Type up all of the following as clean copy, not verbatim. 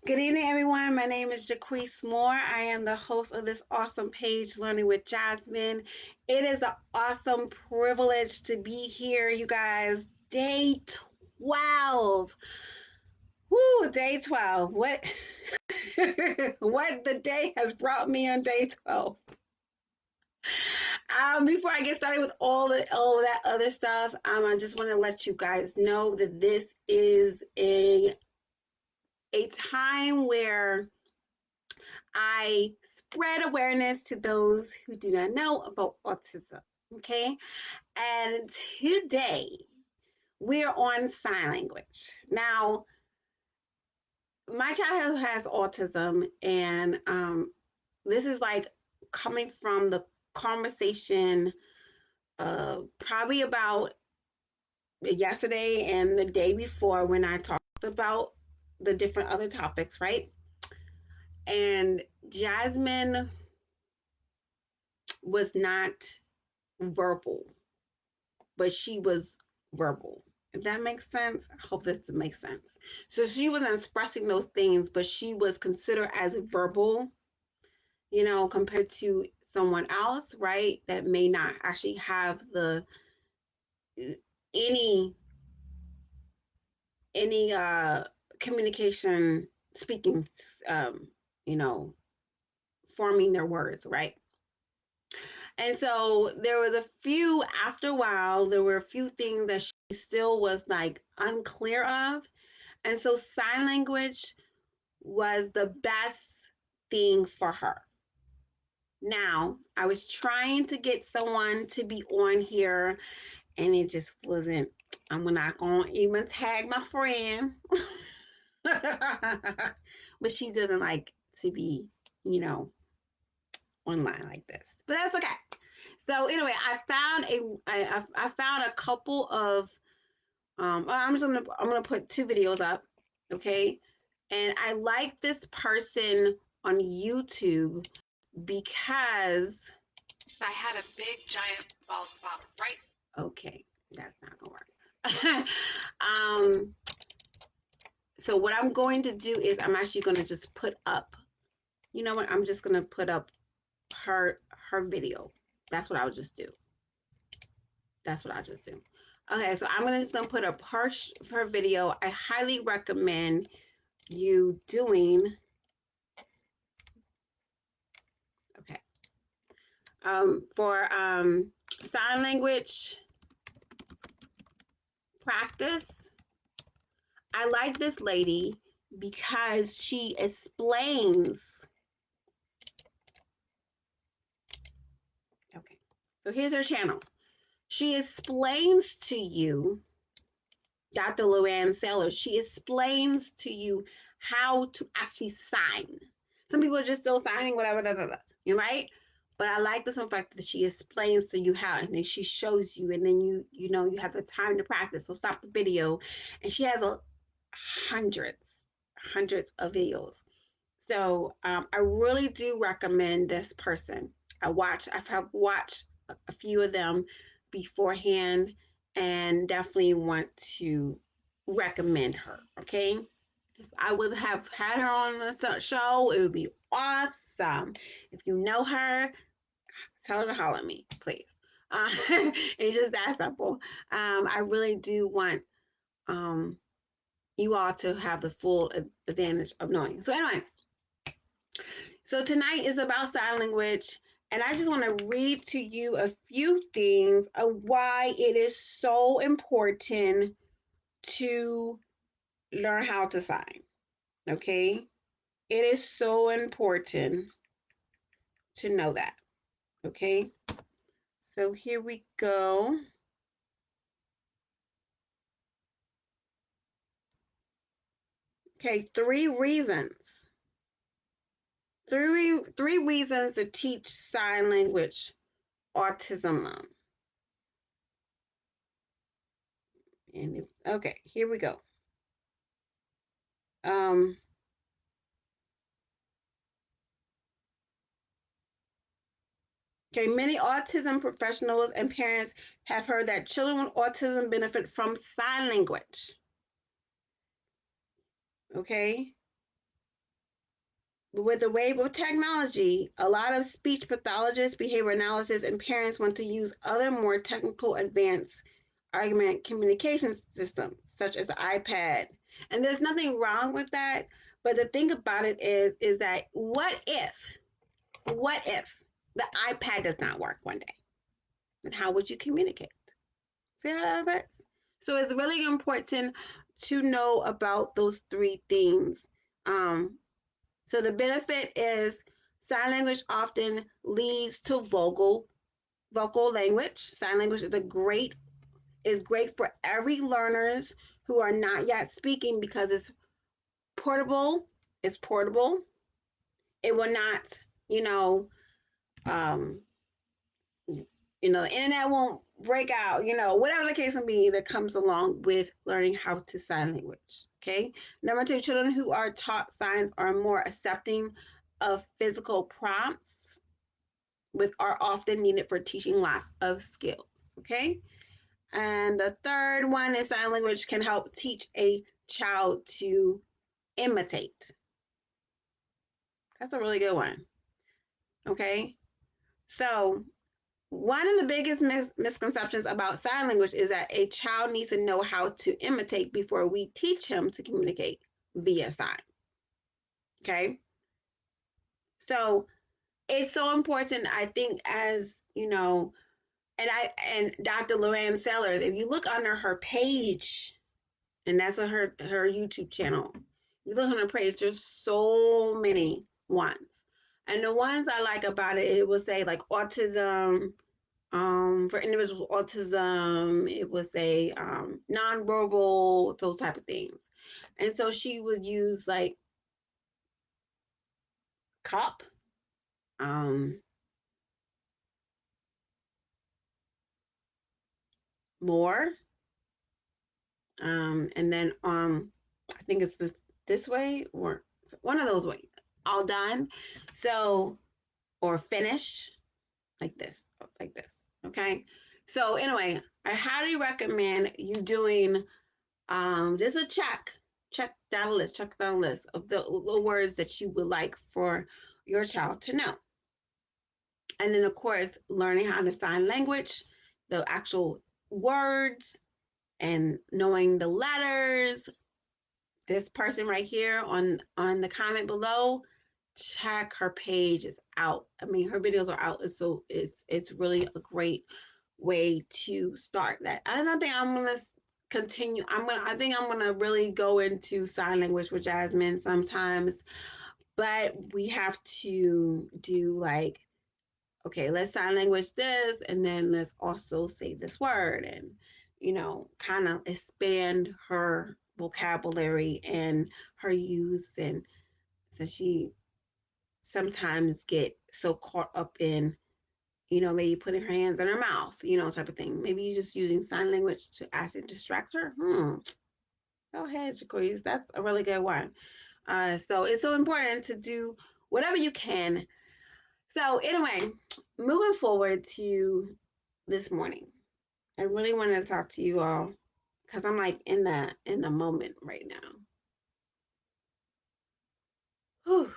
Good evening, everyone. My name is Jaquise Moore. I am the host of this awesome page, Learning with Jasmine. It is an awesome privilege to be here, you guys. Day 12. Woo, day 12. What what the day has brought me on day 12. Before I get started with all of that other stuff, I just want to let you guys know that this is a time where I spread awareness to those who do not know about autism. Okay. And today we're on sign language. Now, my child has autism, and this is like coming from the conversation probably about yesterday and the day before when I talked about the different other topics, right? And Jasmine was not verbal, but she was verbal. If that makes sense, I hope this makes sense. So she wasn't expressing those things, but she was considered as verbal, compared to someone else, right? That may not actually have the any any communication speaking, um, you know, forming their words, right? And so there was a few, after a while, there were a few things that she still was like unclear of. And so sign language was the best thing for her. Now, I was trying to get someone to be on here, and it just wasn't. I'm not going to even tag my friend. But she doesn't like to be, you know, online like this. But that's okay. So anyway, I found a couple of I'm gonna put two videos up, okay? And I like this person on YouTube because I had a big giant bald spot right. Okay, that's not gonna work. um, so what I'm going to do is I'm actually gonna just put up. You know what? I'm just gonna put up her video. That's what I'll just do. That's what I'll just do. Okay, so I'm just gonna put up her video. I highly recommend you doing. Okay, for sign language practice. I like this lady because she explains. Okay, so here's her channel. She explains to you, Dr. Luanne Sailors, she explains to you how to actually sign. Some people are just still signing, whatever, you right? But I like this one fact that she explains to you how, and then she shows you, and then you have the time to practice. So stop the video, and she has hundreds, hundreds of videos. So I really do recommend this person. I've watched a few of them beforehand, and definitely want to recommend her. Okay, if I would have had her on the show, it would be awesome. If you know her, tell her to holler at me, please. It's just that simple. I really do want um, you all to have the full advantage of knowing. So anyway, so tonight is about sign language, and I just want to read to you a few things of why it is so important to learn how to sign. Okay? It is so important to know that. Okay? So here we go. Okay, three reasons. Three reasons to teach sign language autism. Okay, here we go. Um, okay, many autism professionals and parents have heard that children with autism benefit from sign language. Okay, With the wave of technology, a lot of speech pathologists, behavior analysis, and parents want to use other more technical advanced argument communication systems, such as the iPad. And there's nothing wrong with that. But the thing about it is that what if the iPad does not work one day? Then how would you communicate? See how that affects? So it's really important to know about those three things. Um, so the benefit is sign language often leads to vocal language. Sign language is great for every learners who are not yet speaking because it's portable. It's portable. It will not, you know, um, the internet won't break out, whatever the case may be that comes along with learning how to sign language. Okay. Number two, children who are taught signs are more accepting of physical prompts with are often needed for teaching lots of skills. Okay. And the third one is sign language can help teach a child to imitate. That's a really good one. Okay. So one of the biggest misconceptions about sign language is that a child needs to know how to imitate before we teach him to communicate via sign. Okay. So it's so important, I think, as and Dr. Luanne Sailors, if you look under her page, and that's on her YouTube channel, you look on her page, there's so many ones. And the ones I like about it, it will say like autism, for individuals with autism, it was a nonverbal, those type of things. And so she would use like cup, um, more, and then I think it's this way or one of those ways. All done. So or finish like this, like this. Okay. So anyway, I highly recommend you doing just a check down a list of the words that you would like for your child to know. And then, of course, learning how to sign language, the actual words, and knowing the letters. This person right here on the comment below, check her page is out. I mean, her videos are out. So it's really a great way to start that. I don't think I'm gonna continue. I think I'm gonna really go into sign language with Jasmine sometimes, but we have to do like, okay, let's sign language this, and then let's also say this word, and kind of expand her vocabulary and her use, and so she sometimes get so caught up in maybe putting her hands in her mouth, type of thing. Maybe you're just using sign language to actually distract her. Go ahead, Jaquise. That's a really good one. So it's so important to do whatever you can. So anyway, moving forward to this morning, I really wanted to talk to you all because I'm like in the moment right now. Whew,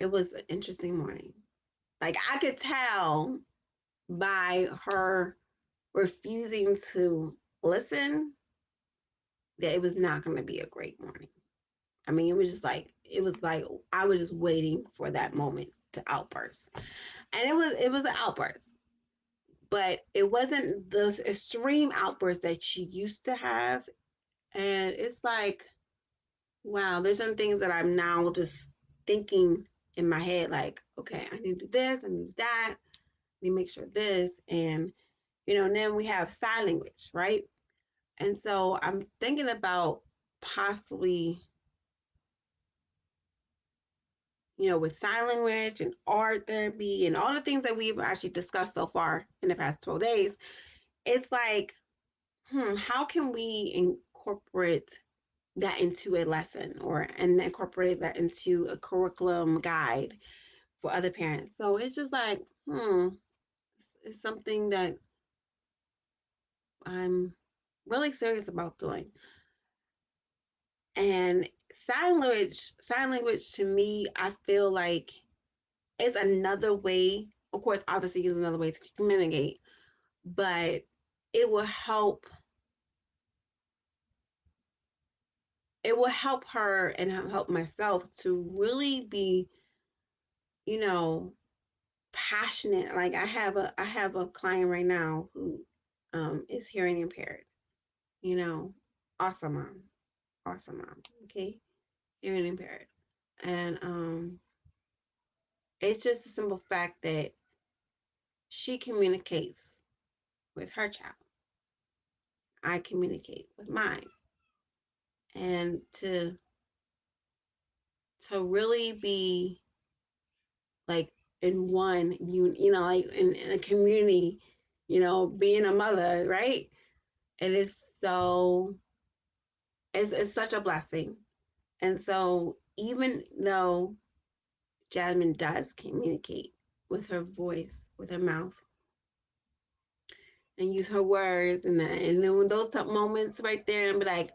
it was an interesting morning. Like I could tell by her refusing to listen that it was not going to be a great morning. I mean, it was like I was just waiting for that moment to outburst. And it was an outburst. But it wasn't the extreme outburst that she used to have. And it's like, wow, there's some things that I'm now just thinking in my head, like, okay, I need to do this, I need to do that, let me make sure this. And then we have sign language, right? And so I'm thinking about possibly, with sign language and art therapy and all the things that we've actually discussed so far in the past 12 days, it's like, how can we incorporate that into a lesson and incorporate that into a curriculum guide for other parents? So it's just like, it's something that I'm really serious about doing. And sign language to me, I feel like it's another way. Of course, obviously, it's another way to communicate, but it will help. It will help her and help myself to really be, you know, passionate. Like I have a client right now who is hearing impaired. You know, awesome mom, awesome mom. Okay, hearing impaired, and it's just a simple fact that she communicates with her child. I communicate with mine, and to really be like in one, like in a community, being a mother, right? It is so it's such a blessing. And so even though Jasmine does communicate with her voice, with her mouth, and use her words, and then when those tough moments right there, and be like,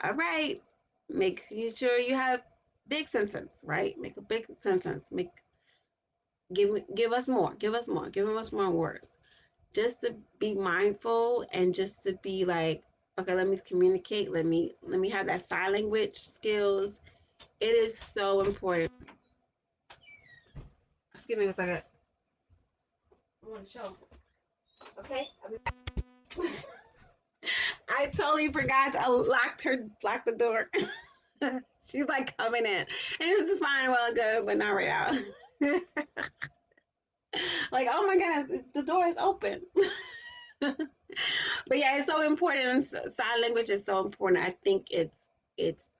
all right, make sure you have big sentence, right? Make a big sentence. Give us more, give us more words. Just to be mindful and just to be like, okay, let me communicate. Let me have that sign language skills. It is so important. Excuse me a second. I want to show. Okay. I totally forgot to lock the door. She's like coming in, and it was fine a while ago, but not right now. Like, oh my god, the door is open. But yeah, it's so important. Sign language is so important. I think it's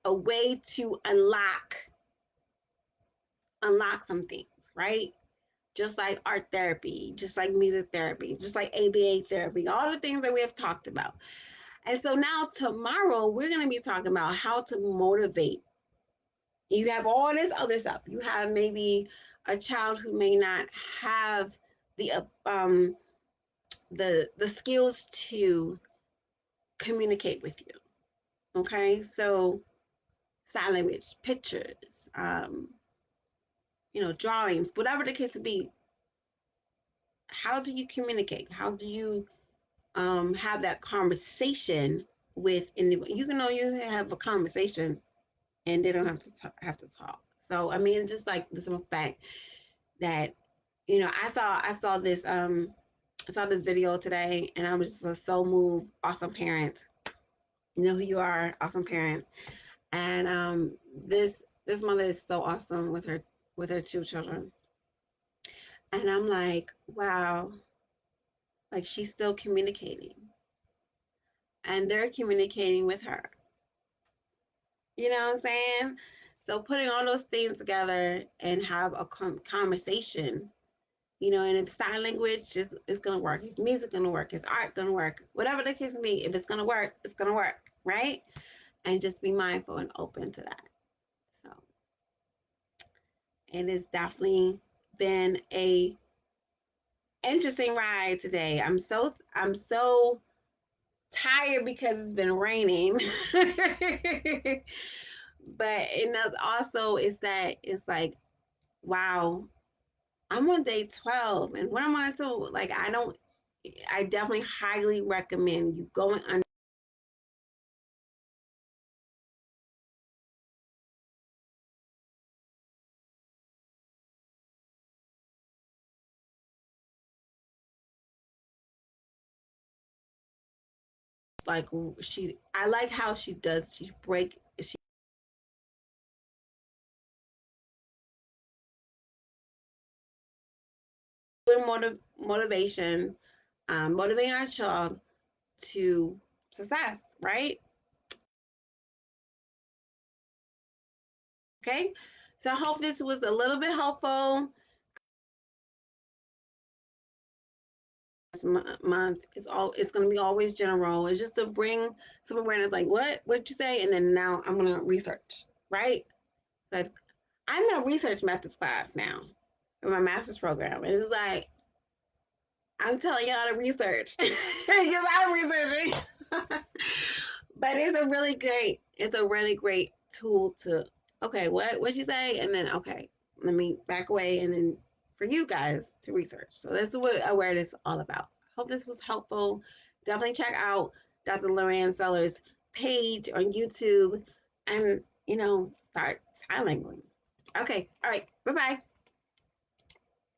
a way to unlock some things, right? Just like art therapy, just like music therapy, just like ABA therapy, all the things that we have talked about. And so now tomorrow we're going to be talking about how to motivate. You have all this other stuff. You have maybe a child who may not have the skills to communicate with you. Okay, so sign language, pictures, drawings, whatever the case may be. How do you communicate? How do you have that conversation with anyone? You can know you have a conversation and they don't have to talk. So I mean, just like the simple fact that I saw this video today and I was just so moved. Awesome parent, you know who you are, awesome parent. And this mother is so awesome with her two children. And I'm like, wow, like she's still communicating and they're communicating with her. You know what I'm saying? So putting all those things together and have a conversation, and if sign language is going to work, if music going to work, is art going to work, whatever the case may be, if it's going to work, it's going to work, right? And just be mindful and open to that. So it has definitely been a interesting ride today. I'm so tired because it's been raining. But and also is that it's like, wow, I'm on day 12, and what am I to like? I definitely highly recommend you going on like I like how she doing motivation, motivating our child to success, right? Okay, so I hope this was a little bit helpful. This month it's going to be always general. It's just to bring some awareness, like what you say, and then now I'm going to research, right? Like I'm in a research methods class now in my master's program, and it's like I'm telling y'all to research because I'm researching. But it's a really great tool to, okay, what'd you say? And then, okay, let me back away, and then for you guys to research. So this is what awareness is all about. Hope this was helpful. Definitely check out Dr. Luanne Sailors' page on YouTube, and start sign language. Okay, all right, bye bye.